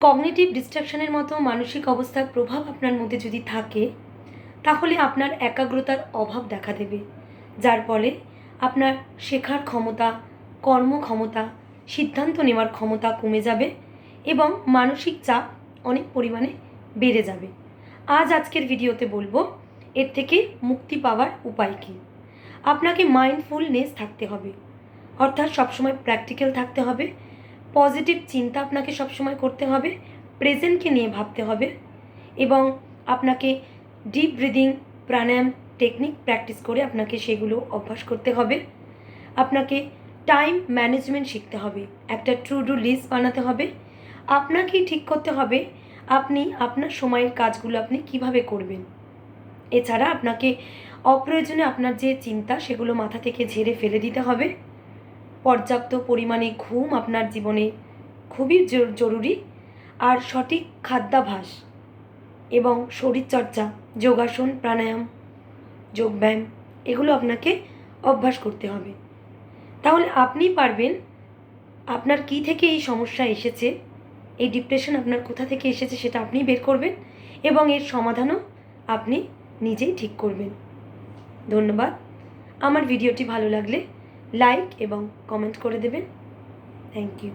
Cognitive ডিস্ট্রাকশনের মতো মানসিক অবস্থার প্রভাব আপনার মধ্যে যদি থাকে, তাহলে আপনার একাগ্রতার অভাব দেখা দেবে, যার ফলে আপনার শেখার ক্ষমতা, কর্মক্ষমতা, সিদ্ধান্ত নেওয়ার ক্ষমতা কমে যাবে এবং মানসিক চাপ অনেক পরিমাণে বেড়ে যাবে। আজকের ভিডিওতে বলবো এর থেকে মুক্তি পাওয়ার উপায় কী। আপনাকে মাইন্ডফুলনেস থাকতে হবে, অর্থাৎ সবসময় প্র্যাকটিক্যাল থাকতে হবে, পজিটিভ চিন্তা আপনাকে সবসময় করতে হবে, প্রেজেন্টকে নিয়ে ভাবতে হবে এবং আপনাকে ডিপ ব্রিদিং, প্রাণায়াম টেকনিক প্র্যাকটিস করে আপনাকে সেগুলো অভ্যাস করতে হবে। আপনাকে টাইম ম্যানেজমেন্ট শিখতে হবে, একটা টু ডু লিস্ট বানাতে হবে। আপনাকেই ঠিক করতে হবে আপনি আপনার সময়ের কাজগুলো আপনি কিভাবে করবেন। এছাড়া আপনাকে অপ্রয়োজনে আপনার যে চিন্তা সেগুলো মাথা থেকে ঝেড়ে ফেলে দিতে হবে। পর্যাপ্ত পরিমাণে ঘুম আপনার জীবনে খুবই জরুরি। আর সঠিক খাদ্যাভ্যাস এবং শরীরচর্চা, যোগাসন, প্রাণায়াম, যোগব্যায়াম এগুলো আপনাকে অভ্যাস করতে হবে। তাহলে আপনি পারবেন আপনার কী থেকে এই সমস্যা এসেছে, এই ডিপ্রেশন আপনার কোথা থেকে এসেছে সেটা আপনি বের করবেন এবং এর সমাধানও আপনি নিজেই ঠিক করবেন। ধন্যবাদ। আমার ভিডিওটি ভালো লাগলে লাইক এবং কমেন্ট করে দেবেন। Thank you.